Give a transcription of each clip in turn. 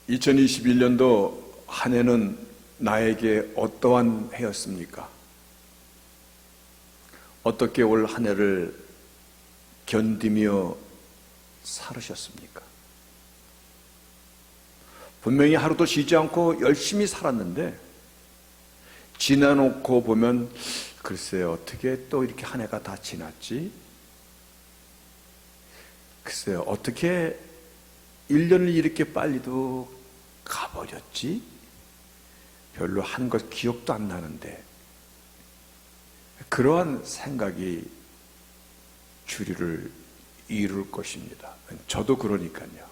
2021년도 한 해는 나에게 어떠한 해였습니까? 어떻게 올 한 해를 견디며 살으셨습니까? 분명히 하루도 쉬지 않고 열심히 살았는데 지나놓고 보면 글쎄요, 어떻게 또 이렇게 한 해가 다 지났지? 글쎄요, 어떻게 1년을 이렇게 빨리도 가버렸지? 별로 한 것 기억도 안 나는데 그러한 생각이 주류를 이룰 것입니다. 저도 그러니까요.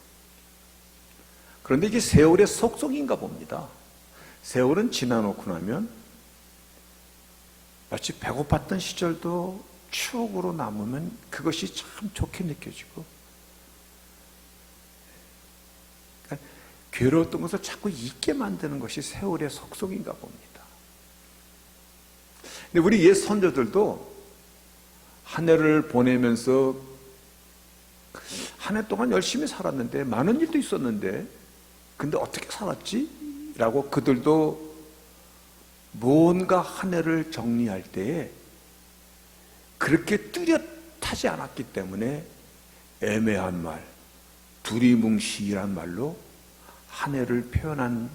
그런데 이게 세월의 속성인가 봅니다. 세월은 지나놓고 나면 마치 배고팠던 시절도 추억으로 남으면 그것이 참 좋게 느껴지고, 그러니까 괴로웠던 것을 자꾸 잊게 만드는 것이 세월의 속성인가 봅니다. 근데 우리 옛 선조들도 한 해를 보내면서 한 해 동안 열심히 살았는데 많은 일도 있었는데 근데 어떻게 살았지? 라고 그들도 뭔가 한 해를 정리할 때에 그렇게 뚜렷하지 않았기 때문에 애매한 말, 두리뭉실한 말로 한 해를 표현한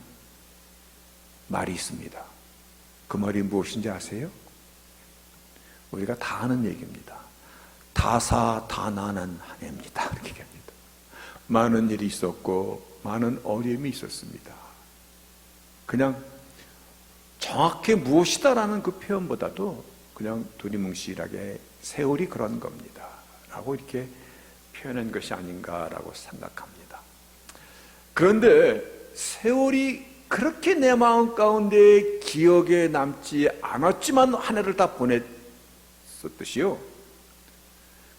말이 있습니다. 그 말이 무엇인지 아세요? 우리가 다 아는 얘기입니다. 다사다난한 한 해입니다. 이렇게 얘기합니다. 많은 일이 있었고 많은 어려움이 있었습니다. 그냥 정확히 무엇이다라는 그 표현보다도 그냥 두리뭉실하게 세월이 그런 겁니다 라고 이렇게 표현한 것이 아닌가라고 생각합니다. 그런데 세월이 그렇게 내 마음 가운데 기억에 남지 않았지만 한 해를 다 보냈었듯이요,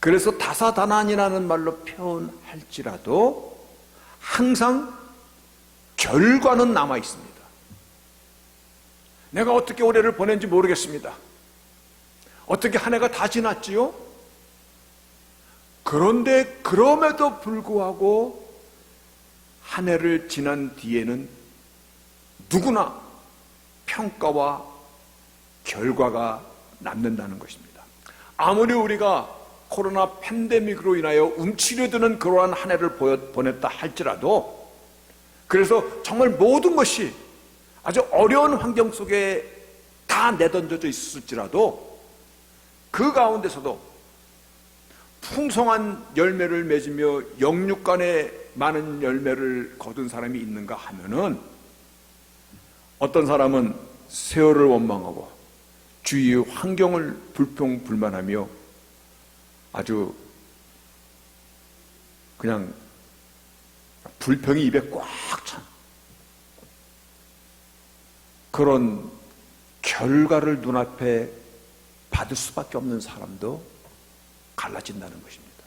그래서 다사다난이라는 말로 표현할지라도 항상 결과는 남아 있습니다. 내가 어떻게 올해를 보낸지 모르겠습니다. 어떻게 한 해가 다 지났지요? 그런데 그럼에도 불구하고 한 해를 지난 뒤에는 누구나 평가와 결과가 남는다는 것입니다. 아무리 우리가 코로나 팬데믹으로 인하여 움츠려드는 그러한 한 해를 보냈다 할지라도, 그래서 정말 모든 것이 아주 어려운 환경 속에 다 내던져져 있을지라도 그 가운데서도 풍성한 열매를 맺으며 영육간에 많은 열매를 거둔 사람이 있는가 하면은, 어떤 사람은 세월을 원망하고 주위의 환경을 불평불만하며 아주 그냥 불평이 입에 꽉 찬 그런 결과를 눈앞에 받을 수밖에 없는 사람도 갈라진다는 것입니다.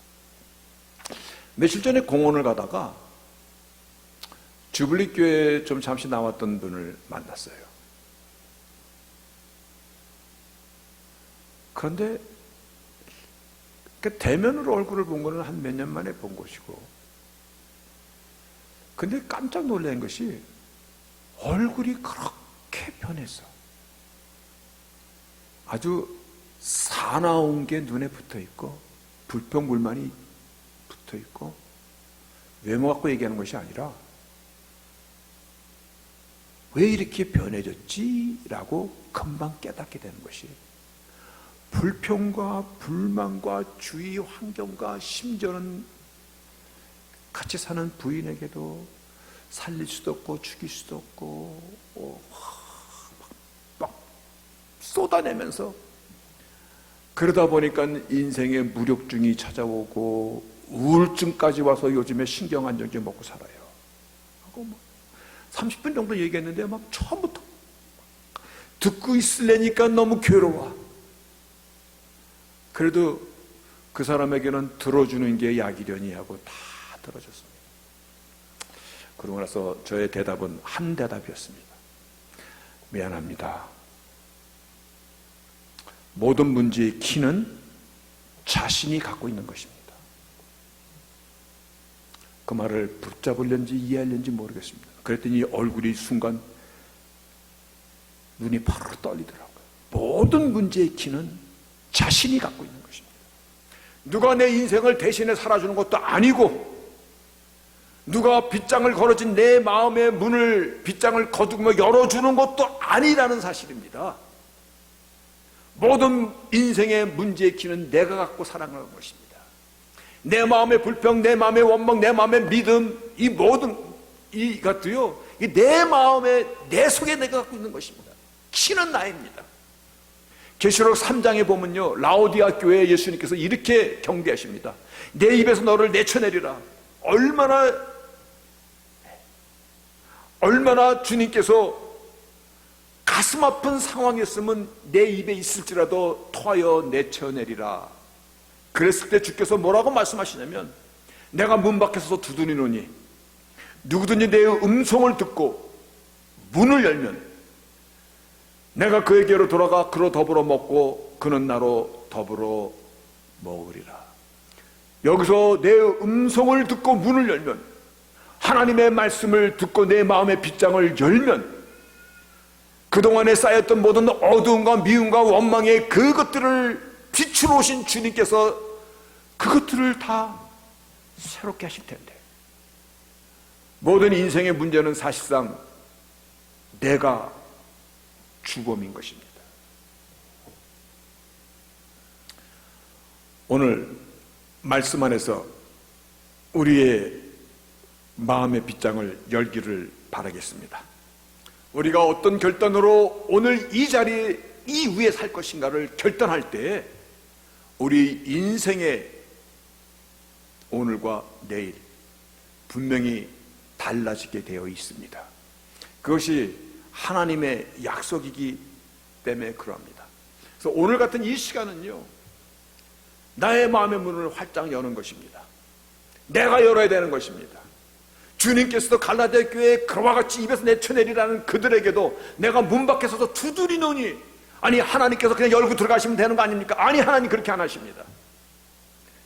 며칠 전에 공원을 가다가 주블리 교회에 좀 잠시 나왔던 분을 만났어요. 그런데 대면으로 얼굴을 본 거는 한 몇 년 만에 본 것이고, 근데 깜짝 놀란 것이 얼굴이 그렇게 변했어. 아주 사나운 게 눈에 붙어 있고 불평불만이 붙어 있고, 외모 갖고 얘기하는 것이 아니라 왜 이렇게 변해졌지? 라고 금방 깨닫게 되는 것이, 불평과 불만과 주위 환경과 심지어는 같이 사는 부인에게도 살릴 수도 없고 죽일 수도 없고 막 쏟아내면서, 그러다 보니까 인생에 무력증이 찾아오고 우울증까지 와서 요즘에 신경안정제 먹고 살아요. 하고 30분 정도 얘기했는데 막 처음부터 듣고 있으려니까 너무 괴로워. 그래도 그 사람에게는 들어주는 게 약이려니 하고 다 들어줬습니다. 그러고 나서 저의 대답은 한 대답이었습니다. 미안합니다. 모든 문제의 키는 자신이 갖고 있는 것입니다. 그 말을 붙잡으려는지 이해하려는지 모르겠습니다. 그랬더니 얼굴이 순간 눈이 바로 떨리더라고요. 모든 문제의 키는 자신이 갖고 있는 것입니다. 누가 내 인생을 대신에 살아주는 것도 아니고, 누가 빗장을 걸어진 내 마음의 문을 빗장을 거두며 열어주는 것도 아니라는 사실입니다. 모든 인생의 문제의 키는 내가 갖고 살아가는 것입니다. 내 마음의 불평, 내 마음의 원망, 내 마음의 믿음, 이 모든 이것도요, 내 마음에, 내 속에 내가 갖고 있는 것입니다. 키는 나입니다. 계시록 3장에 보면요, 라오디아 교회에 예수님께서 이렇게 경계하십니다. 내 입에서 너를 내쳐내리라. 얼마나 주님께서 가슴 아픈 상황이었으면 내 입에 있을지라도 토하여 내쳐내리라. 그랬을 때 주께서 뭐라고 말씀하시냐면, 내가 문 밖에서 두드리노니 누구든지 내 음성을 듣고 문을 열면 내가 그에게로 돌아가 그로 더불어 먹고 그는 나로 더불어 먹으리라. 여기서 내 음성을 듣고 문을 열면, 하나님의 말씀을 듣고 내 마음의 빗장을 열면, 그동안에 쌓였던 모든 어두움과 미움과 원망의 그것들을 빛으로 오신 주님께서 그것들을 다 새롭게 하실 텐데, 모든 인생의 문제는 사실상 내가 주범인 것입니다. 오늘 말씀 안에서 우리의 마음의 빗장을 열기를 바라겠습니다. 우리가 어떤 결단으로 오늘 이 자리에 이 위에 살 것인가를 결단할 때 우리 인생의 오늘과 내일 분명히 달라지게 되어 있습니다. 그것이 하나님의 약속이기 때문에 그러합니다. 그래서 오늘 같은 이 시간은요, 나의 마음의 문을 활짝 여는 것입니다. 내가 열어야 되는 것입니다. 주님께서도 갈라디아 교회에 그와 같이 입에서 내쳐내리라는 그들에게도 내가 문 밖에 서서 두드리노니, 아니 하나님께서 그냥 열고 들어가시면 되는 거 아닙니까? 아니, 하나님 그렇게 안 하십니다.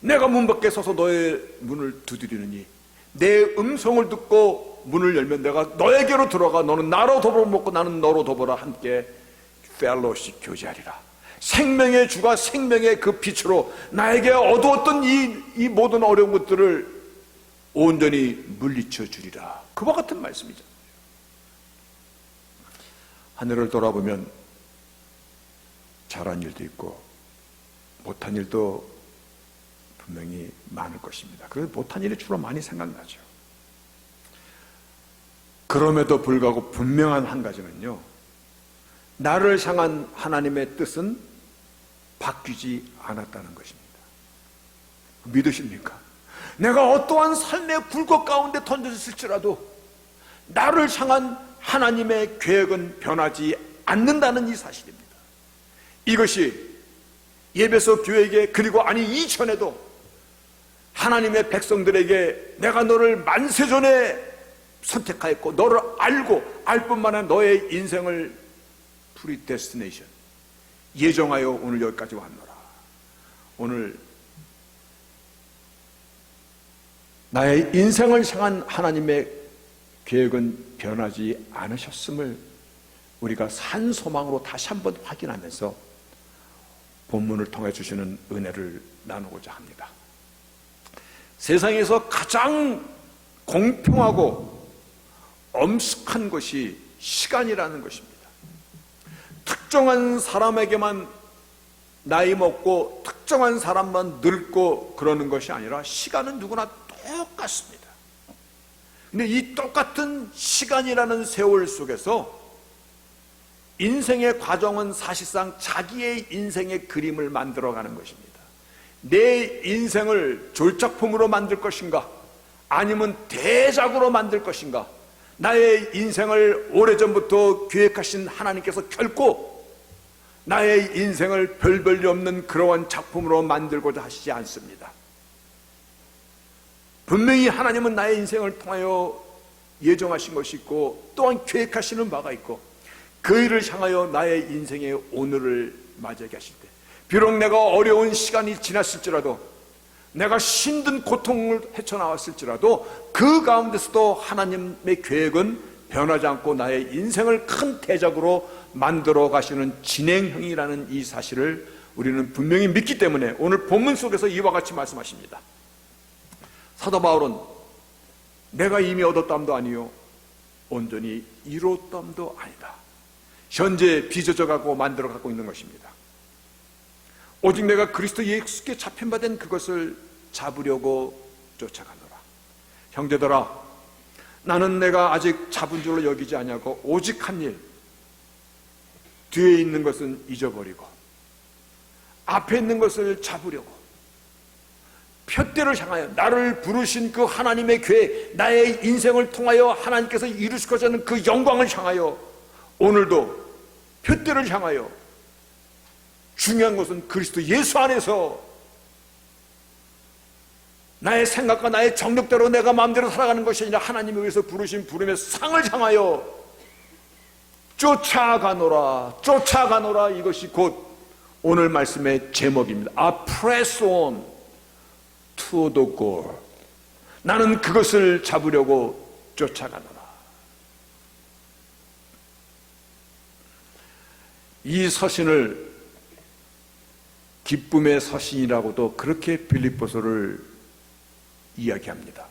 내가 문 밖에 서서 너의 문을 두드리느니 내 음성을 듣고 문을 열면 내가 너에게로 들어가 너는 나로 더불어 먹고 나는 너로 더불어 함께 펠로십 교제하리라. 생명의 주가 생명의 그 빛으로 나에게 어두웠던 이 모든 어려운 것들을 온전히 물리쳐 주리라. 그와 같은 말씀이죠. 하늘을 돌아보면 잘한 일도 있고 못한 일도 분명히 많을 것입니다. 그래서 못한 일이 주로 많이 생각나죠. 그럼에도 불구하고 분명한 한 가지는요, 나를 향한 하나님의 뜻은 바뀌지 않았다는 것입니다. 믿으십니까? 내가 어떠한 삶의 굴곡 가운데 던져졌을지라도 나를 향한 하나님의 계획은 변하지 않는다는 이 사실입니다. 이것이 예배소 교회에게, 그리고 아니 이전에도 하나님의 백성들에게 내가 너를 만세전에 선택하였고 너를 알고 알 뿐만 아니라 너의 인생을 프리데스티네이션 예정하여 오늘 여기까지 왔노라. 오늘 나의 인생을 향한 하나님의 계획은 변하지 않으셨음을 우리가 산 소망으로 다시 한번 확인하면서 본문을 통해 주시는 은혜를 나누고자 합니다. 세상에서 가장 공평하고 엄숙한 것이 시간이라는 것입니다. 특정한 사람에게만 나이 먹고 특정한 사람만 늙고 그러는 것이 아니라 시간은 누구나 똑같습니다. 근데 이 똑같은 시간이라는 세월 속에서 인생의 과정은 사실상 자기의 인생의 그림을 만들어가는 것입니다. 내 인생을 졸작품으로 만들 것인가, 아니면 대작으로 만들 것인가, 나의 인생을 오래전부터 계획하신 하나님께서 결코 나의 인생을 별 볼일 없는 그러한 작품으로 만들고자 하시지 않습니다. 분명히 하나님은 나의 인생을 통하여 예정하신 것이 있고 또한 계획하시는 바가 있고 그 일을 향하여 나의 인생의 오늘을 맞이하게 하실 때, 비록 내가 어려운 시간이 지났을지라도 내가 힘든 고통을 헤쳐나왔을지라도 그 가운데서도 하나님의 계획은 변하지 않고 나의 인생을 큰 대작으로 만들어 가시는 진행형이라는 이 사실을 우리는 분명히 믿기 때문에 오늘 본문 속에서 이와 같이 말씀하십니다. 사도 바울은 내가 이미 얻었담도 아니요 온전히 이뤘담도 아니다. 현재 빚어져가고 만들어 갖고 있는 것입니다. 오직 내가 그리스도 예수께 잡힌 바 된 그것을 잡으려고 쫓아가노라. 형제들아, 나는 내가 아직 잡은 줄로 여기지 아니하고 오직 한 일, 뒤에 있는 것은 잊어버리고 앞에 있는 것을 잡으려고 푯대를 향하여 나를 부르신 그 하나님의 계획, 나의 인생을 통하여 하나님께서 이루시고자 하는 그 영광을 향하여 오늘도 푯대를 향하여 중요한 것은 그리스도 예수 안에서 나의 생각과 나의 정력대로 내가 마음대로 살아가는 것이 아니라 하나님에 의해서 부르신 부름의 상을 향하여 쫓아가노라. 이것이 곧 오늘 말씀의 제목입니다. I press on to the goal. 나는 그것을 잡으려고 쫓아가노라. 이 서신을 기쁨의 서신이라고도 그렇게 빌립보서를 이야기합니다.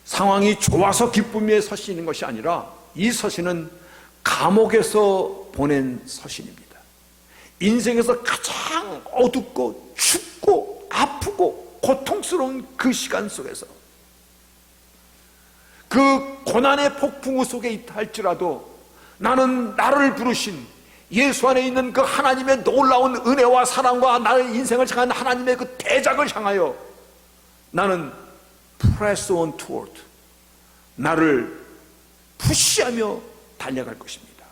상황이 좋아서 기쁨의 서신인 것이 아니라 이 서신은 감옥에서 보낸 서신입니다. 인생에서 가장 어둡고 춥고 아프고 고통스러운 그 시간 속에서 그 고난의 폭풍우 속에 있다 할지라도 나는 나를 부르신 예수 안에 있는 그 하나님의 놀라운 은혜와 사랑과 나의 인생을 향한 하나님의 그 대작을 향하여 나는 press on toward, 나를 푸시하며 달려갈 것입니다.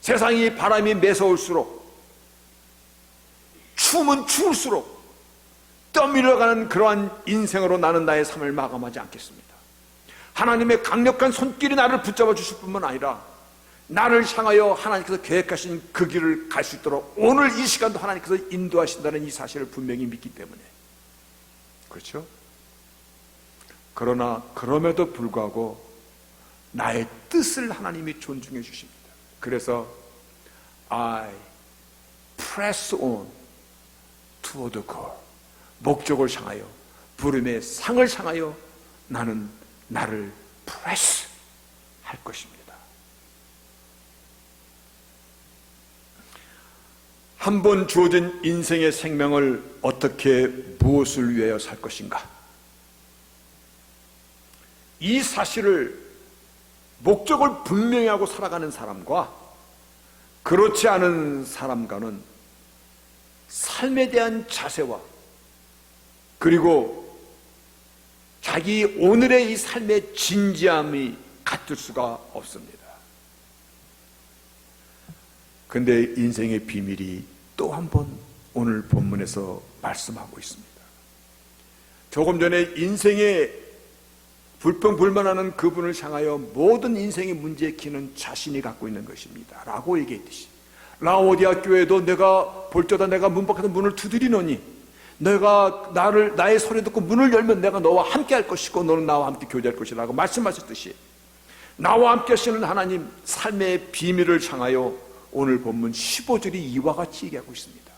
세상이 바람이 매서울수록 춤은 추울수록 떠밀려가는 그러한 인생으로 나는 나의 삶을 마감하지 않겠습니다. 하나님의 강력한 손길이 나를 붙잡아 주실 뿐만 아니라 나를 향하여 하나님께서 계획하신 그 길을 갈 수 있도록 오늘 이 시간도 하나님께서 인도하신다는 이 사실을 분명히 믿기 때문에, 그렇죠? 그러나 그럼에도 불구하고 나의 뜻을 하나님이 존중해 주십니다. 그래서 I press on to the goal, 목적을 향하여, 부름의 상을 향하여 나는 나를 press 할 것입니다. 한 번 주어진 인생의 생명을 어떻게 무엇을 위하여 살 것인가? 이 사실을 목적을 분명히 하고 살아가는 사람과 그렇지 않은 사람과는 삶에 대한 자세와 그리고 자기 오늘의 이 삶의 진지함이 같을 수가 없습니다. 근데 인생의 비밀이 또 한 번 오늘 본문에서 말씀하고 있습니다. 조금 전에 인생에 불평불만하는 그분을 향하여 모든 인생의 문제의 키는 자신이 갖고 있는 것입니다 라고 얘기했듯이, 라오디아 교회도 내가 볼저다 내가 문 밖에서 문을 두드리노니 내가 나의 소리 듣고 문을 열면 내가 너와 함께 할 것이고 너는 나와 함께 교제할 것이라고 말씀하셨듯이, 나와 함께 하시는 하나님 삶의 비밀을 향하여 오늘 본문 15절이 이와 같이 얘기하고 있습니다.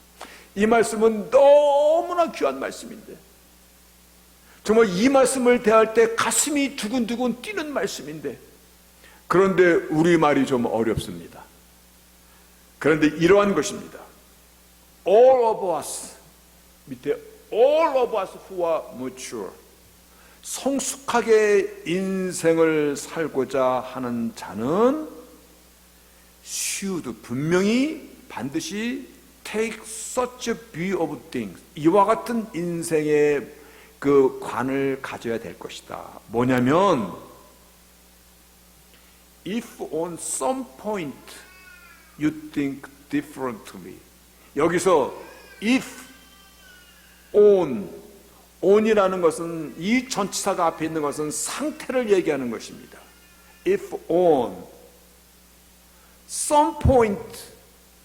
이 말씀은 너무나 귀한 말씀인데, 정말 이 말씀을 대할 때 가슴이 두근두근 뛰는 말씀인데, 그런데 우리말이 좀 어렵습니다. 그런데 이러한 것입니다. All of us, 밑에 All of us who are mature, 성숙하게 인생을 살고자 하는 자는 should, 분명히 반드시 take such a view of things, 이와 같은 인생의 그 관을 가져야 될 것이다. 뭐냐면 if on some point you think differently, 여기서 if on이라는 것은 이 전치사가 앞에 있는 것은 상태를 얘기하는 것입니다. if on some point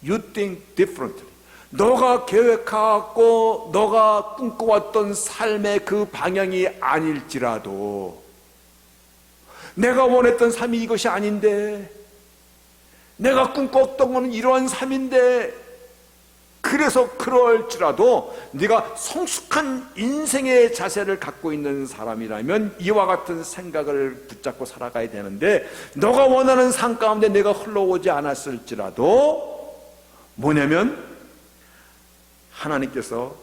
you think differently, 너가 계획하고 너가 꿈꿔왔던 삶의 그 방향이 아닐지라도, 내가 원했던 삶이 이것이 아닌데, 내가 꿈꿨던 것은 이러한 삶인데, 그래서 그럴지라도 네가 성숙한 인생의 자세를 갖고 있는 사람이라면 이와 같은 생각을 붙잡고 살아가야 되는데, 너가 원하는 삶 가운데 내가 흘러오지 않았을지라도 뭐냐면, 하나님께서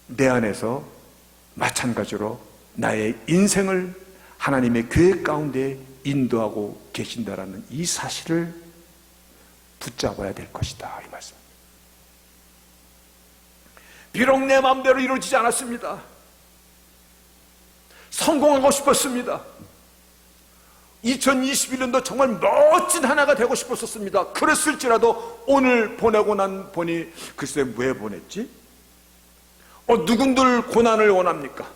내 안에서 마찬가지로 나의 인생을 하나님의 계획 가운데 인도하고 계신다라는 이 사실을 붙잡아야 될 것이다, 이 말씀. 비록 내 마음대로 이루어지지 않았습니다. 성공하고 싶었습니다. 2021년도 정말 멋진 하나가 되고 싶었습니다. 그랬을지라도 오늘 보내고 난 보니, 글쎄 왜 보냈지? 누군들 고난을 원합니까?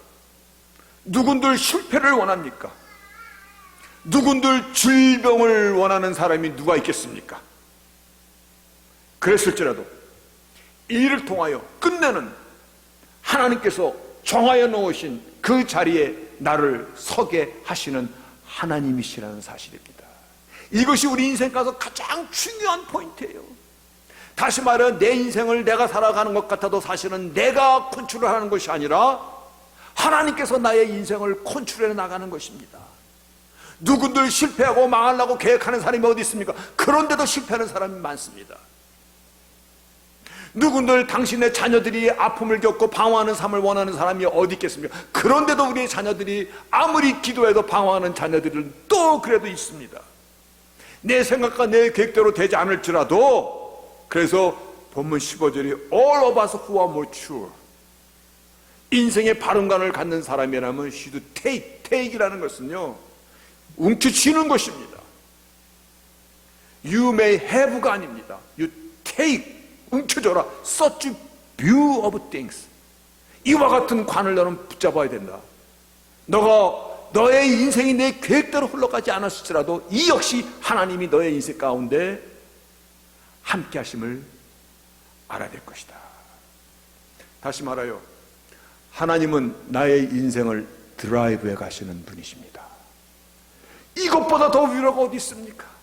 누군들 실패를 원합니까? 누군들 질병을 원하는 사람이 누가 있겠습니까? 그랬을지라도 이 일을 통하여 끝내는 하나님께서 정하여 놓으신 그 자리에 나를 서게 하시는 하나님이시라는 사실입니다. 이것이 우리 인생 가서 가장 중요한 포인트예요. 다시 말해, 내 인생을 내가 살아가는 것 같아도 사실은 내가 컨트롤 하는 것이 아니라 하나님께서 나의 인생을 컨트롤해 나가는 것입니다. 누군들 실패하고 망하려고 계획하는 사람이 어디 있습니까? 그런데도 실패하는 사람이 많습니다. 누군들 당신의 자녀들이 아픔을 겪고 방황하는 삶을 원하는 사람이 어디 있겠습니까? 그런데도 우리의 자녀들이 아무리 기도해도 방황하는 자녀들은 또 그래도 있습니다. 내 생각과 내 계획대로 되지 않을지라도, 그래서 본문 15절이 All of us who are mature, 인생의 바른간을 갖는 사람이라면 should take이라는 것은요, 움켜쥐는 것입니다. You may have가 아닙니다. You take, 움켜줘라. Such view of things. 이와 같은 관을 너는 붙잡아야 된다. 너의 인생이 내 계획대로 흘러가지 않았을지라도 이 역시 하나님이 너의 인생 가운데 함께 하심을 알아야 될 것이다. 다시 말하여, 하나님은 나의 인생을 드라이브해 가시는 분이십니다. 이것보다 더 위로가 어디 있습니까?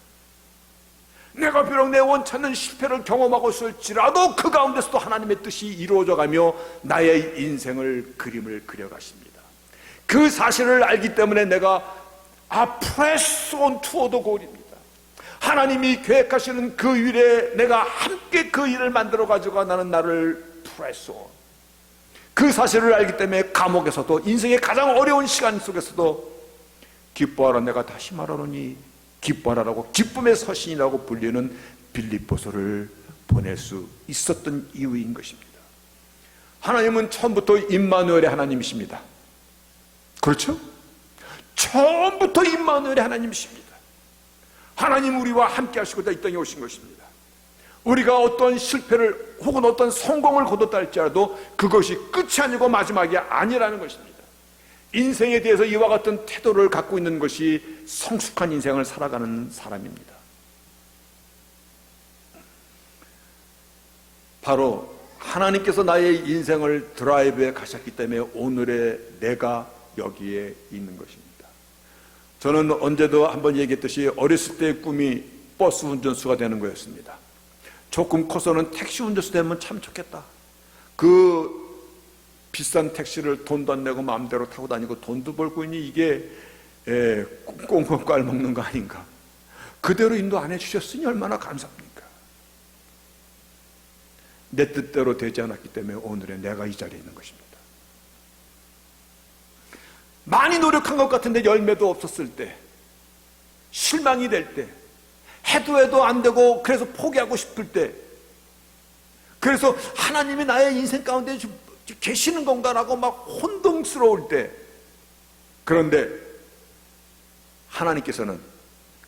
내가 비록 내 원찮는 실패를 경험하고 있을지라도 그 가운데서도 하나님의 뜻이 이루어져 가며 나의 인생을 그림을 그려가십니다. 그 사실을 알기 때문에 내가 press on toward the goal입니다. 하나님이 계획하시는 그 일에 내가 함께 그 일을 만들어 가지고 나는 나를 press on. 그 사실을 알기 때문에 감옥에서도, 인생의 가장 어려운 시간 속에서도 기뻐하라, 내가 다시 말하노니 기뻐하라고, 기쁨의 서신이라고 불리는 빌립보서를 보낼 수 있었던 이유인 것입니다. 하나님은 처음부터 임마누엘의 하나님이십니다. 그렇죠? 처음부터 임마누엘의 하나님이십니다. 하나님 우리와 함께 하시고자 이 땅에 오신 것입니다. 우리가 어떤 실패를 혹은 어떤 성공을 거뒀다 할지라도 그것이 끝이 아니고 마지막이 아니라는 것입니다. 인생에 대해서 이와 같은 태도를 갖고 있는 것이 성숙한 인생을 살아가는 사람입니다. 바로 하나님께서 나의 인생을 드라이브해 가셨기 때문에 오늘의 내가 여기에 있는 것입니다. 저는 언제도 한번 얘기했듯이 어렸을 때의 꿈이 버스 운전수가 되는 거였습니다. 조금 커서는 택시 운전수 되면 참 좋겠다. 그 비싼 택시를 돈도 안 내고 마음대로 타고 다니고 돈도 벌고 있니, 이게 꽁꽁 깔먹는 거 아닌가. 그대로 인도 안 해주셨으니 얼마나 감사합니까. 내 뜻대로 되지 않았기 때문에 오늘의 내가 이 자리에 있는 것입니다. 많이 노력한 것 같은데 열매도 없었을 때, 실망이 될 때, 해도 안 되고 그래서 포기하고 싶을 때, 그래서 하나님이 나의 인생 가운데 계시는 건가라고 막 혼동스러울 때, 그런데 하나님께서는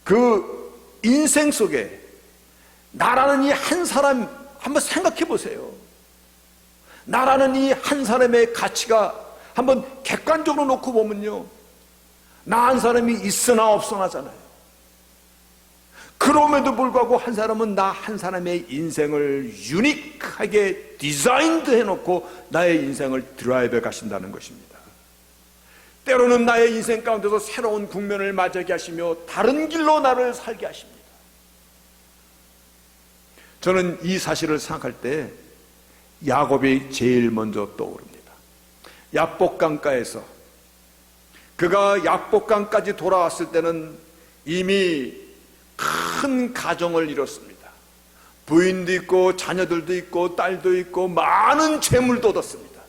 그 인생 속에 나라는 이 한 사람 한번 생각해 보세요. 나라는 이 한 사람의 가치가 한번 객관적으로 놓고 보면요, 나 한 사람이 있으나 없으나잖아요. 그럼에도 불구하고 한 사람은 나 한 사람의 인생을 유니크하게 디자인드 해놓고 나의 인생을 드라이브해 가신다는 것입니다. 때로는 나의 인생 가운데서 새로운 국면을 맞이하게 하시며 다른 길로 나를 살게 하십니다. 저는 이 사실을 생각할 때 야곱이 제일 먼저 떠오릅니다. 야복강가에서 그가 야복강까지 돌아왔을 때는 이미 큰 가정을 이뤘습니다. 부인도 있고 자녀들도 있고 딸도 있고 많은 재물도 얻었습니다.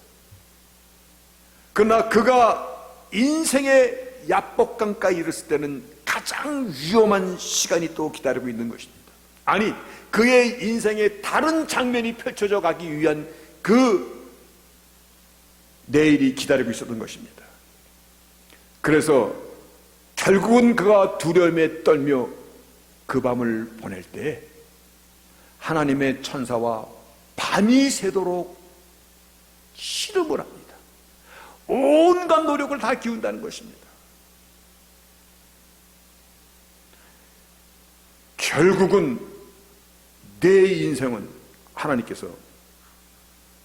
그러나 그가 인생의 야복강가에 이르렀을 때는 가장 위험한 시간이 또 기다리고 있는 것입니다. 아니, 그의 인생의 다른 장면이 펼쳐져 가기 위한 그 내일이 기다리고 있었던 것입니다. 그래서 결국은 그가 두려움에 떨며 그 밤을 보낼 때 하나님의 천사와 밤이 새도록 씨름을 합니다. 온갖 노력을 다 기운다는 것입니다. 결국은 내 인생은 하나님께서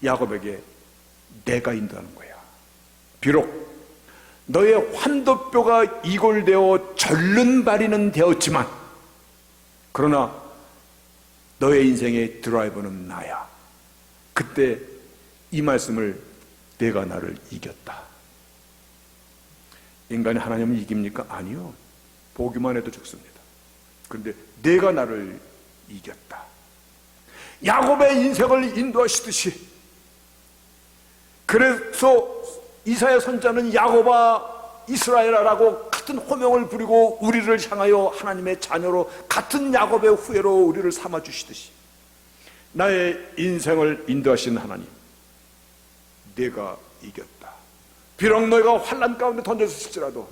야곱에게 내가 인도하는 거야. 비록 너의 환도뼈가 이골되어 절름발이는 되었지만 그러나 너의 인생의 드라이버는 나야. 그때 이 말씀을 내가 나를 이겼다. 인간이 하나님을 이깁니까? 아니요. 보기만 해도 죽습니다. 그런데 내가 나를 이겼다. 야곱의 인생을 인도하시듯이, 그래서 이사야 선자는 야곱아 이스라엘아라고 같은 호명을 부리고 우리를 향하여 하나님의 자녀로 같은 야곱의 후예로 우리를 삼아주시듯이 나의 인생을 인도하신 하나님, 내가 이겼다. 비록 너희가 환난 가운데 던져졌을지라도,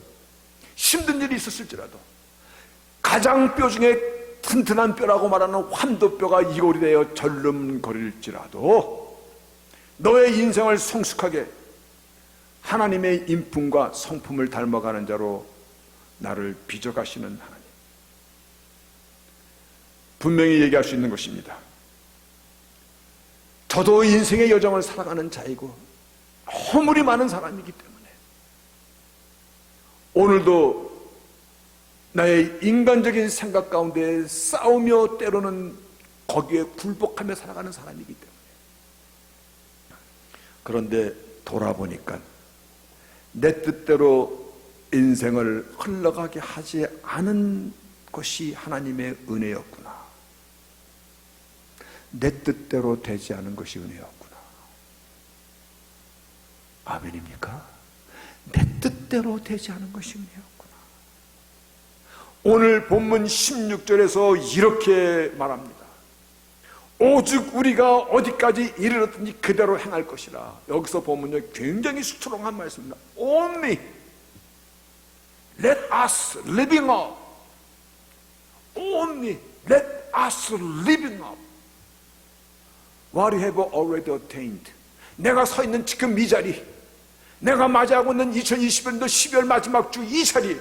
힘든 일이 있었을지라도, 가장 뼈 중에 튼튼한 뼈라고 말하는 환도뼈가 이골이 되어 절름거릴지라도 너의 인생을 성숙하게 하나님의 인품과 성품을 닮아가는 자로 나를 빚어가시는 하나님, 분명히 얘기할 수 있는 것입니다. 저도 인생의 여정을 살아가는 자이고 허물이 많은 사람이기 때문에 오늘도 나의 인간적인 생각 가운데 싸우며 때로는 거기에 굴복하며 살아가는 사람이기 때문에, 그런데 돌아보니까 내 뜻대로 인생을 흘러가게 하지 않은 것이 하나님의 은혜였구나. 내 뜻대로 되지 않은 것이 은혜였구나. 아멘입니까? 내 뜻대로 되지 않은 것이 은혜였구나. 오늘 본문 16절에서 이렇게 말합니다. 오직 우리가 어디까지 이르렀든지 그대로 행할 것이라. 여기서 보면요, 굉장히 스트롱한 말씀입니다. Only let us living up. Only let us living up. What you have already attained. 내가 서 있는 지금 이 자리, 내가 맞이하고 있는 2020년도 12월 마지막 주 이 자리,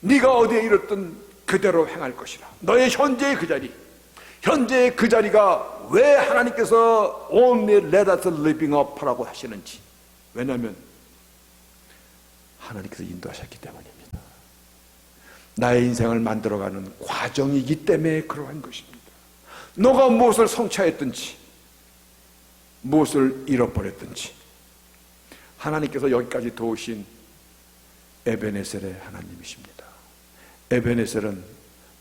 네가 어디에 이르렀든 그대로 행할 것이라. 너의 현재의 그 자리, 현재의 그 자리가 왜 하나님께서 only let us living up 라고 하시는지, 왜냐하면 하나님께서 인도하셨기 때문입니다. 나의 인생을 만들어가는 과정이기 때문에 그러한 것입니다. 너가 무엇을 성취했든지 무엇을 잃어버렸든지 하나님께서 여기까지 도우신 에베네셀의 하나님이십니다. 에베네셀은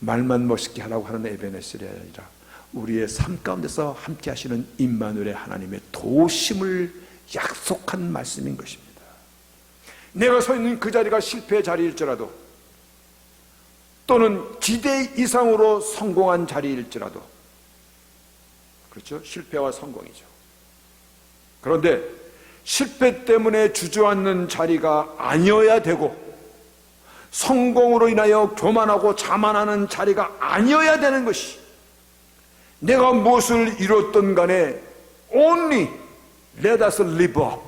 말만 멋있게 하라고 하는 에베네셀이 아니라 우리의 삶 가운데서 함께 하시는 임마누엘의 하나님의 도우심을 약속한 말씀인 것입니다. 내가 서 있는 그 자리가 실패의 자리일지라도, 또는 기대 이상으로 성공한 자리일지라도, 그렇죠? 실패와 성공이죠. 그런데 실패 때문에 주저앉는 자리가 아니어야 되고, 성공으로 인하여 교만하고 자만하는 자리가 아니어야 되는 것이, 내가 무엇을 이뤘든 간에 only let us live up.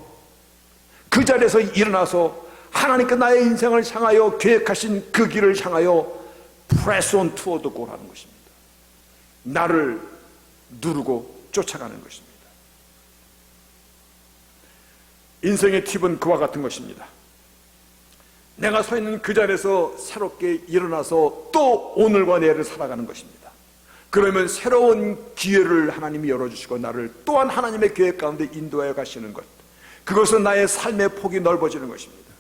그 자리에서 일어나서 하나님께 나의 인생을 향하여 계획하신 그 길을 향하여 press on toward the goal 하는 것입니다. 나를 누르고 쫓아가는 것입니다. 인생의 팁은 그와 같은 것입니다. 내가 서 있는 그 자리에서 새롭게 일어나서 또 오늘과 내일을 살아가는 것입니다. 그러면 새로운 기회를 하나님이 열어주시고 나를 또한 하나님의 계획 가운데 인도해 가시는 것, 그것은 나의 삶의 폭이 넓어지는 것입니다.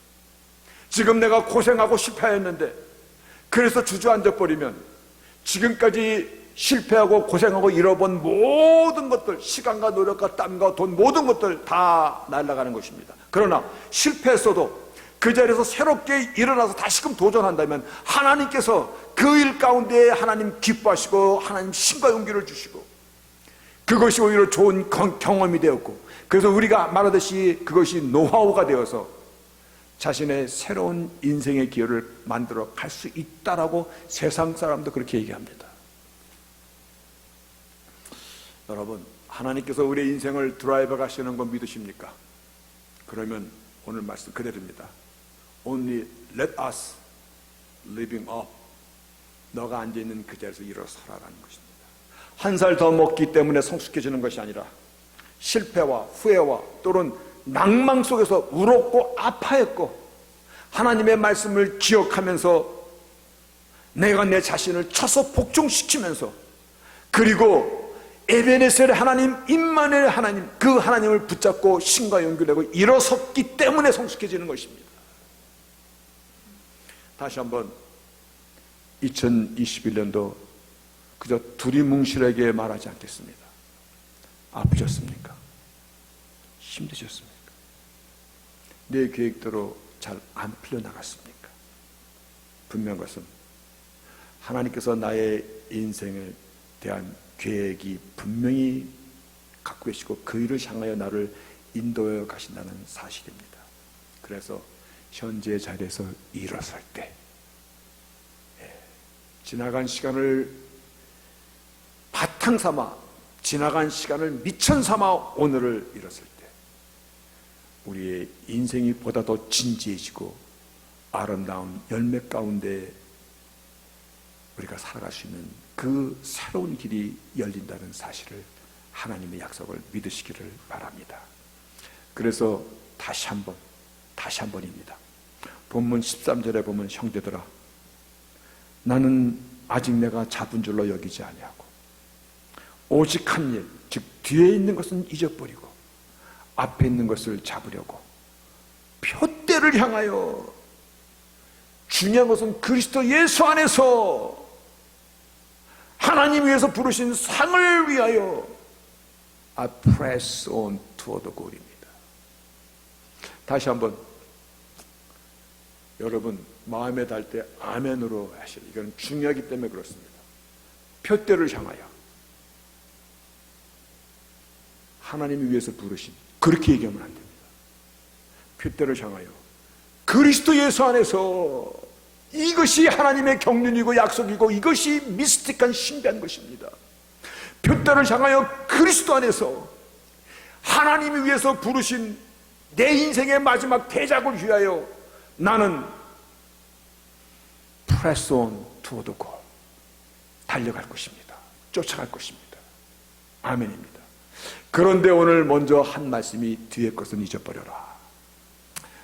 지금 내가 고생하고 실패했는데 그래서 주저앉아 버리면 지금까지 실패하고 고생하고 잃어본 모든 것들, 시간과 노력과 땀과 돈, 모든 것들 다 날아가는 것입니다. 그러나 실패했어도 그 자리에서 새롭게 일어나서 다시금 도전한다면 하나님께서 그 일 가운데 하나님 기뻐하시고 하나님 힘과 용기를 주시고 그것이 오히려 좋은 경험이 되었고, 그래서 우리가 말하듯이 그것이 노하우가 되어서 자신의 새로운 인생의 기회를 만들어 갈 수 있다라고 세상 사람도 그렇게 얘기합니다. 여러분, 하나님께서 우리의 인생을 드라이브 가시는 거 믿으십니까? 그러면 오늘 말씀 그대로입니다. Only let us living up. 너가 앉아있는 그 자리에서 일어서라라는 것입니다. 한 살 더 먹기 때문에 성숙해지는 것이 아니라 실패와 후회와 또는 낭망 속에서 울었고 아파했고 하나님의 말씀을 기억하면서 내가 내 자신을 쳐서 복종시키면서, 그리고 에베네셀의 하나님, 임마누엘의 하나님, 그 하나님을 붙잡고 신과 연결되고 일어섰기 때문에 성숙해지는 것입니다. 다시 한번 2021년도 그저 두리뭉실하게 말하지 않겠습니다. 아프셨습니까? 힘드셨습니까? 내 계획대로 잘 안 풀려나갔습니까? 분명한 것은 하나님께서 나의 인생에 대한 계획이 분명히 갖고 계시고 그 일을 향하여 나를 인도해 가신다는 사실입니다. 그래서 현재의 자리에서 일어설 때 지나간 시간을 바탕 삼아, 지나간 시간을 미천 삼아 오늘을 일었을 때 우리의 인생이 보다 더 진지해지고 아름다운 열매 가운데 우리가 살아갈 수 있는 그 새로운 길이 열린다는 사실을, 하나님의 약속을 믿으시기를 바랍니다. 그래서 다시 한번입니다. 본문 13절에 보면, 형제들아 나는 아직 내가 잡은 줄로 여기지 아니하고 오직 한 일, 즉 뒤에 있는 것은 잊어버리고 앞에 있는 것을 잡으려고 표대를 향하여, 중요한 것은 그리스도 예수 안에서 하나님 위해서 부르신 상을 위하여 I press on toward the goal입니다. 다시 한번 여러분 마음에 닿을 때 아멘으로 하시라. 이건 중요하기 때문에 그렇습니다. 표대를 향하여, 하나님이 위해서 부르신, 그렇게 얘기하면 안 됩니다. 표대를 향하여 그리스도 예수 안에서, 이것이 하나님의 경륜이고 약속이고 이것이 미스틱한 신비한 것입니다. 표대를 향하여 그리스도 안에서 하나님이 위해서 부르신 내 인생의 마지막 대작을 위하여 나는 press on toward the goal, 달려갈 것입니다. 쫓아갈 것입니다. 아멘입니다. 그런데 오늘 먼저 한 말씀이 뒤에 것은 잊어버려라.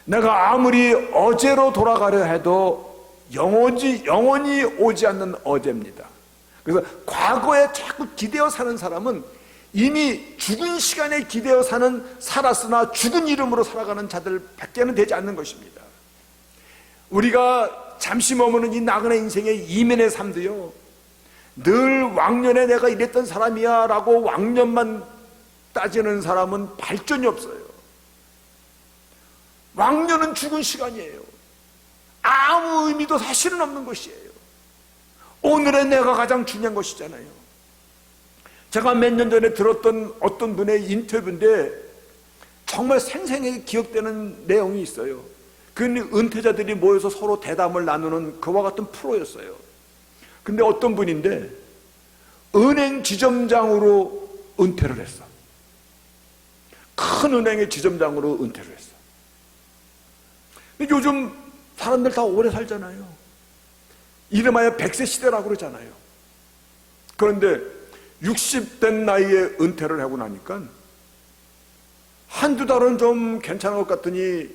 내가 아무리 어제로 돌아가려 해도 영원히 오지 않는 어제입니다. 그래서 과거에 자꾸 기대어 사는 사람은 이미 죽은 시간에 기대어 살았으나 죽은 이름으로 살아가는 자들밖에는 되지 않는 것입니다. 우리가 잠시 머무는 이 나그네 인생의 이면의 삶도요, 늘 왕년에 내가 이랬던 사람이야 라고 왕년만 따지는 사람은 발전이 없어요. 왕년은 죽은 시간이에요. 아무 의미도 사실은 없는 것이에요. 오늘의 내가 가장 중요한 것이잖아요. 제가 몇 년 전에 들었던 어떤 분의 인터뷰인데 정말 생생하게 기억되는 내용이 있어요. 그 은퇴자들이 모여서 서로 대담을 나누는 그와 같은 프로였어요. 근데 어떤 분인데 은행 지점장으로 은퇴를 했어. 큰 은행의 지점장으로 은퇴를 했어. 근데 요즘 사람들 다 오래 살잖아요. 이름하여 100세 시대라고 그러잖아요. 그런데 60된 나이에 은퇴를 하고 나니까 한두 달은 좀 괜찮은 것 같더니 1,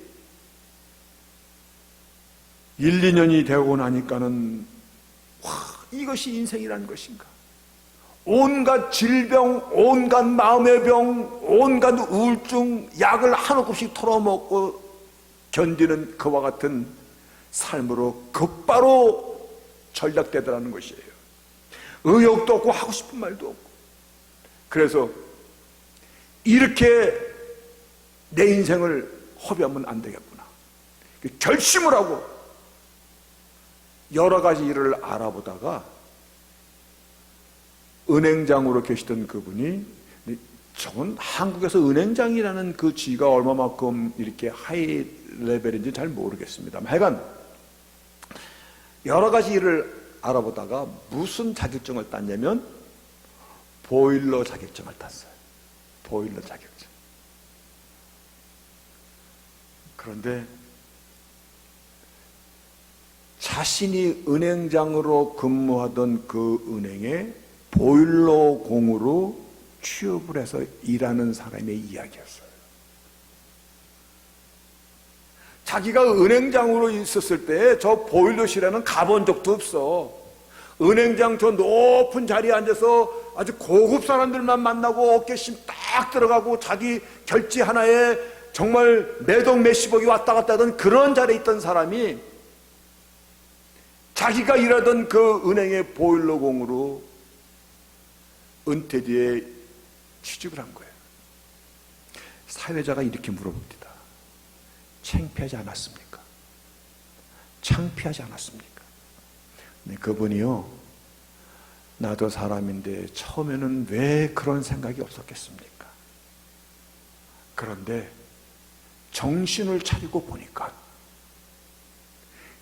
2년이 되고 나니까는 와, 이것이 인생이라는 것인가? 온갖 질병, 온갖 마음의 병, 온갖 우울증, 약을 한 움큼씩 털어먹고 견디는 그와 같은 삶으로 곧바로 전락되더라는 것이에요. 의욕도 없고 하고 싶은 말도 없고. 그래서 이렇게 내 인생을 허비하면 안 되겠구나. 결심을 하고 여러 가지 일을 알아보다가 은행장으로 계시던 그분이, 저건 한국에서 은행장이라는 그 지위가 얼마만큼 이렇게 하이 레벨인지 잘 모르겠습니다. 하여간 여러 가지 일을 알아보다가 무슨 자격증을 땄냐면 보일러 자격증을 땄어요. 보일러 자격증. 그런데 자신이 은행장으로 근무하던 그 은행에 보일러공으로 취업을 해서 일하는 사람의 이야기였어요. 자기가 은행장으로 있었을 때 저 보일러실에는 가본 적도 없어. 은행장 저 높은 자리에 앉아서 아주 고급 사람들만 만나고 어깨심 딱 들어가고 자기 결제 하나에 정말 매동 몇십억이 왔다 갔다 하던 그런 자리에 있던 사람이 자기가 일하던 그 은행의 보일러공으로 은퇴 뒤에 취직을 한 거예요. 사회자가 이렇게 물어봅니다. 창피하지 않았습니까? 창피하지 않았습니까? 네, 그분이요, 나도 사람인데 처음에는 왜 그런 생각이 없었겠습니까? 그런데 정신을 차리고 보니까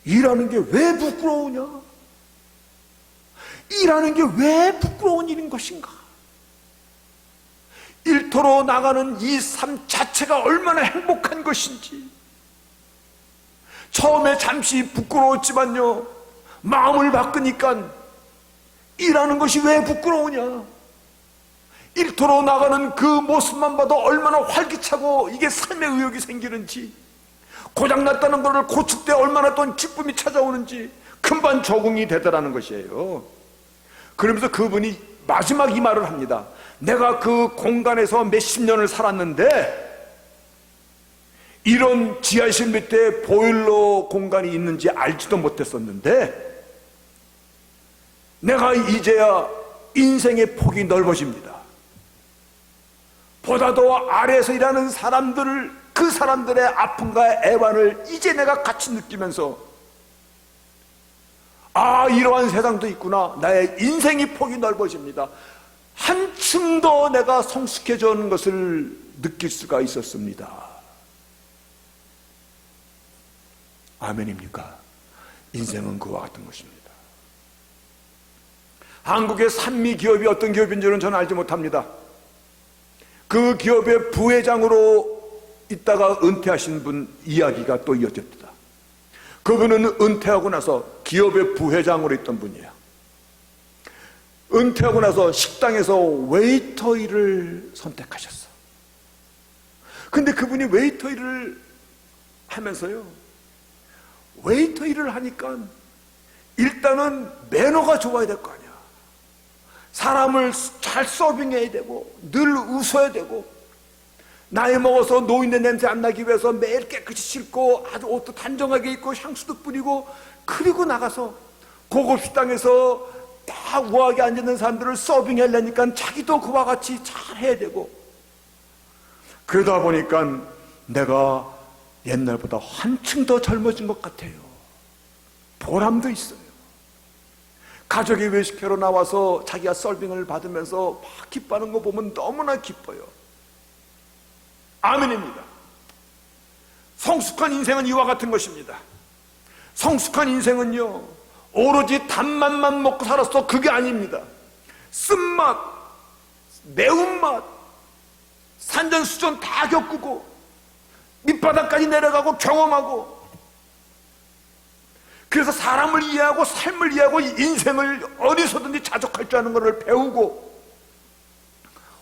일하는 게 왜 부끄러우냐? 일하는 게 왜 부끄러운 일인 것인가? 일터로 나가는 이 삶 자체가 얼마나 행복한 것인지. 처음에 잠시 부끄러웠지만요, 마음을 바꾸니까 일하는 것이 왜 부끄러우냐? 일터로 나가는 그 모습만 봐도 얼마나 활기차고 이게 삶의 의욕이 생기는지, 고장났다는 것을 고칠 때 얼마나 또 기쁨이 찾아오는지 금방 적응이 되더라는 것이에요. 그러면서 그분이 마지막 이 말을 합니다. 내가 그 공간에서 몇십 년을 살았는데 이런 지하실 밑에 보일러 공간이 있는지 알지도 못했었는데 내가 이제야 인생의 폭이 넓어집니다. 보다도 아래에서 일하는 사람들을, 그 사람들의 아픔과 애환을 이제 내가 같이 느끼면서 아, 이러한 세상도 있구나. 나의 인생의 폭이 넓어집니다. 한층 더 내가 성숙해지는 것을 느낄 수가 있었습니다. 아멘입니까? 인생은 그와 같은 것입니다. 한국의 산미 기업이 어떤 기업인지는 저는 알지 못합니다. 그 기업의 부회장으로 있다가 은퇴하신 분 이야기가 또 이어집니다. 그분은 은퇴하고 나서 기업의 부회장으로 있던 분이에요. 은퇴하고 나서 식당에서 웨이터 일을 선택하셨어. 근데 그분이 웨이터 일을 하면서요, 웨이터 일을 하니까 일단은 매너가 좋아야 될 거 아니야. 사람을 잘 서빙해야 되고 늘 웃어야 되고, 나이 먹어서 노인네 냄새 안 나기 위해서 매일 깨끗이 씻고 아주 옷도 단정하게 입고 향수도 뿌리고, 그리고 나가서 고급 식당에서 다 우아하게 앉아있는 사람들을 서빙하려니까 자기도 그와 같이 잘 해야 되고, 그러다 보니까 내가 옛날보다 한층 더 젊어진 것 같아요. 보람도 있어요. 가족이 외식회로 나와서 자기가 서빙을 받으면서 막 기뻐하는 거 보면 너무나 기뻐요. 아멘입니다. 성숙한 인생은 이와 같은 것입니다. 성숙한 인생은요, 오로지 단맛만 먹고 살았어, 그게 아닙니다. 쓴맛, 매운맛, 산전수전 다 겪고 밑바닥까지 내려가고 경험하고, 그래서 사람을 이해하고 삶을 이해하고 인생을 어디서든지 자족할 줄 아는 것을 배우고,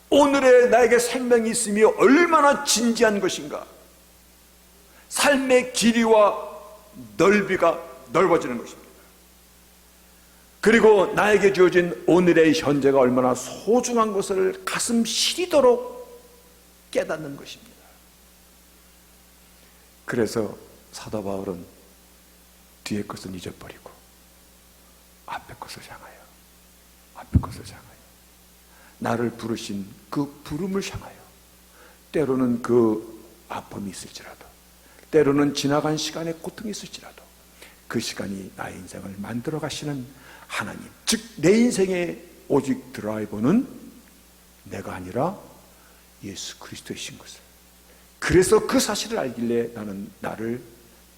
오늘의 나에게 생명이 있음이 얼마나 진지한 것인가, 삶의 길이와 넓이가 넓어지는 것입니다. 그리고 나에게 주어진 오늘의 현재가 얼마나 소중한 것을 가슴 시리도록 깨닫는 것입니다. 그래서 사도 바울은 뒤에 것은 잊어버리고 앞에 것을 향하여 나를 부르신 그 부름을 향하여, 때로는 그 아픔이 있을지라도, 때로는 지나간 시간의 고통이 있을지라도 그 시간이 나의 인생을 만들어 가시는 하나님, 즉 내 인생의 오직 드라이버는 내가 아니라 예수 그리스도이신 것을, 그래서 그 사실을 알길래 나는 나를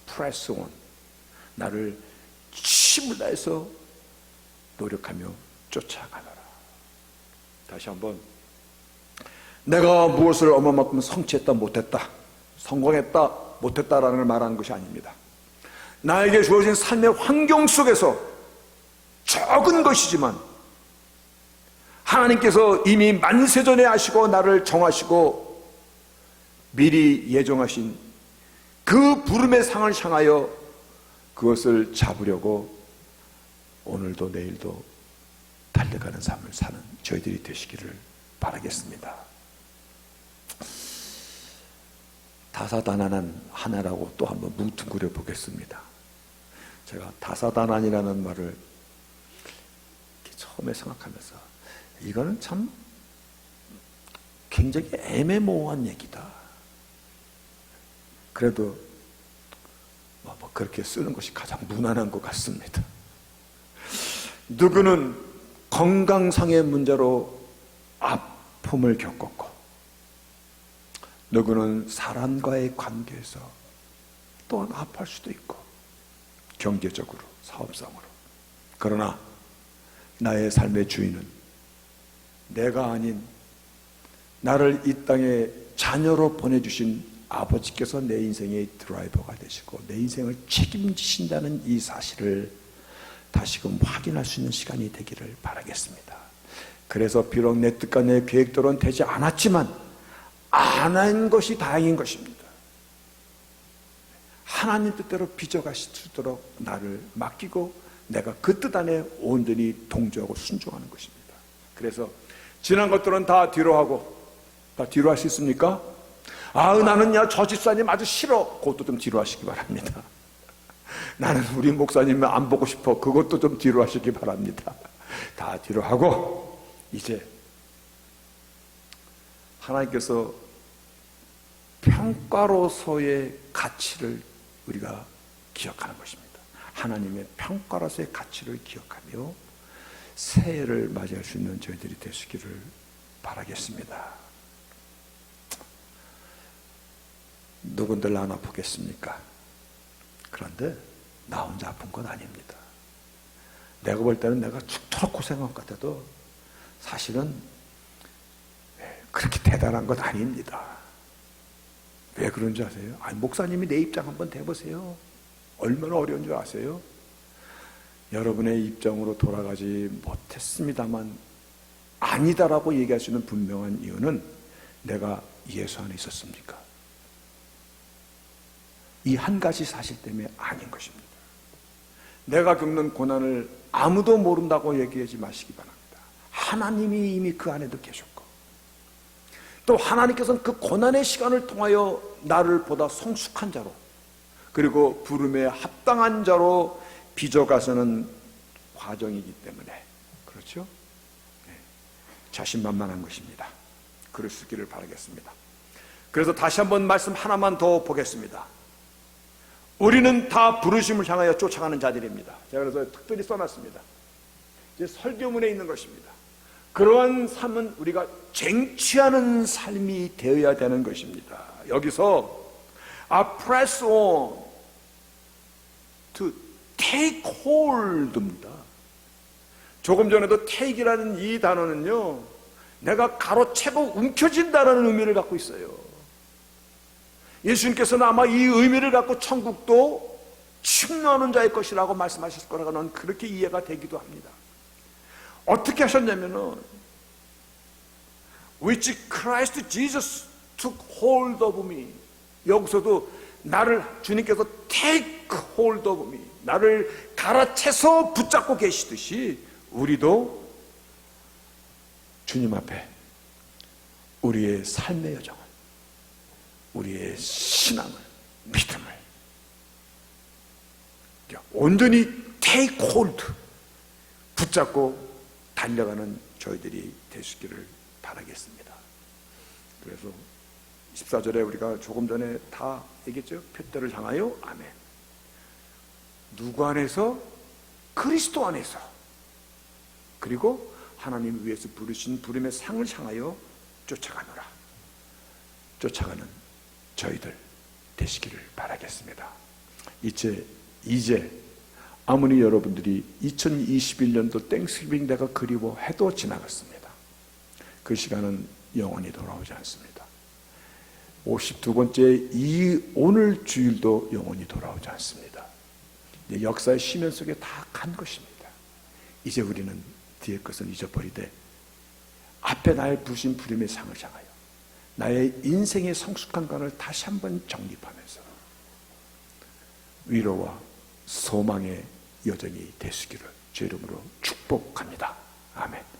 press on, 나를 힘을 다해서 노력하며 쫓아가노라. 다시 한번, 내가 무엇을 얼마만큼 성취했다 못했다, 성공했다 못했다라는 걸 말하는 것이 아닙니다. 나에게 주어진 삶의 환경 속에서 적은 것이지만 하나님께서 이미 만세전에 아시고 나를 정하시고 미리 예정하신 그 부름의 상을 향하여 그것을 잡으려고 오늘도 내일도 달려가는 삶을 사는 저희들이 되시기를 바라겠습니다. 다사다난한 하나라고 또 한번 뭉뚱그려 보겠습니다. 제가 다사다난이라는 말을 처음에 생각하면서 이거는 참 굉장히 애매모호한 얘기다. 그래도 뭐 그렇게 쓰는 것이 가장 무난한 것 같습니다. 누구는 건강상의 문제로 아픔을 겪었고, 누구는 사람과의 관계에서 또한 아파할 수도 있고, 경제적으로, 사업상으로. 그러나 나의 삶의 주인은 내가 아닌 나를 이 땅에 자녀로 보내주신 아버지께서 내 인생의 드라이버가 되시고 내 인생을 책임지신다는 이 사실을 다시금 확인할 수 있는 시간이 되기를 바라겠습니다. 그래서 비록 내 뜻과 내 계획대로는 되지 않았지만 안 한 것이 다행인 것입니다. 하나님 뜻대로 빚어가시도록 나를 맡기고 내가 그 뜻 안에 온전히 동조하고 순종하는 것입니다. 그래서 지난 것들은 다 뒤로 하고, 다 뒤로 할 수 있습니까? 나는 저 집사님 아주 싫어, 그것도 좀 뒤로 하시기 바랍니다. 나는 우리 목사님 안 보고 싶어, 그것도 좀 뒤로 하시기 바랍니다. 다 뒤로 하고 이제 하나님께서 평가로서의 가치를 우리가 기억하는 것입니다. 하나님의 평가로서의 가치를 기억하며 새해를 맞이할 수 있는 저희들이 되시기를 바라겠습니다. 누군들 안 아프겠습니까? 그런데 나 혼자 아픈 건 아닙니다. 내가 볼 때는 내가 죽도록 고생한 것 같아도 사실은 그렇게 대단한 건 아닙니다. 왜 그런지 아세요? 목사님이 내 입장 한번 대보세요. 얼마나 어려운 줄 아세요? 여러분의 입장으로 돌아가지 못했습니다만 아니다라고 얘기할 수 있는 분명한 이유는 내가 예수 안에 있었습니까? 이 한 가지 사실 때문에 아닌 것입니다. 내가 겪는 고난을 아무도 모른다고 얘기하지 마시기 바랍니다. 하나님이 이미 그 안에도 계셨고, 또 하나님께서는 그 고난의 시간을 통하여 나를 보다 성숙한 자로, 그리고 부름에 합당한 자로 빚어가서는 과정이기 때문에, 그렇죠? 네. 자신만만한 것입니다. 그럴 수 있기를 바라겠습니다. 그래서 다시 한번 말씀 하나만 더 보겠습니다. 우리는 다 부르심을 향하여 쫓아가는 자들입니다. 제가 그래서 특별히 써놨습니다. 이제 설교문에 있는 것입니다. 그러한 삶은 우리가 쟁취하는 삶이 되어야 되는 것입니다. 여기서 press on to take hold입니다. 조금 전에도 take이라는 이 단어는요, 내가 가로채고 움켜진다는 의미를 갖고 있어요. 예수님께서는 아마 이 의미를 갖고 천국도 충노하는 자의 것이라고 말씀하셨을 거라고 는 그렇게 이해가 되기도 합니다. 어떻게 하셨냐면은 which Christ Jesus took hold of me. 여기서도 나를 주님께서 take hold of me, 나를 갈아채서 붙잡고 계시듯이 우리도 주님 앞에 우리의 삶의 여정을, 우리의 신앙을, 믿음을 온전히 take hold, 붙잡고 달려가는 저희들이 되시기를 바라겠습니다. 그래서 14절에 우리가 조금 전에 다 얘기했죠. 표대를 향하여. 아멘. 누구 안에서? 그리스도 안에서. 그리고 하나님 위에서 부르신 부름의 상을 향하여 쫓아가노라. 쫓아가는 저희들 되시기를 바라겠습니다. 이제 아무리 여러분들이 2021년도 땡스기빙 데가 그리워해도 지나갔습니다. 그 시간은 영원히 돌아오지 않습니다. 52번째 이 오늘 주일도 영원히 돌아오지 않습니다. 역사의 시면 속에 다 간 것입니다. 이제 우리는 뒤의 것을 잊어버리되 앞에 나의 부신 부름의 상을 향하여 나의 인생의 성숙한 간을 다시 한번 정립하면서 위로와 소망의 여정이 되시기를 주 이름으로 축복합니다. 아멘.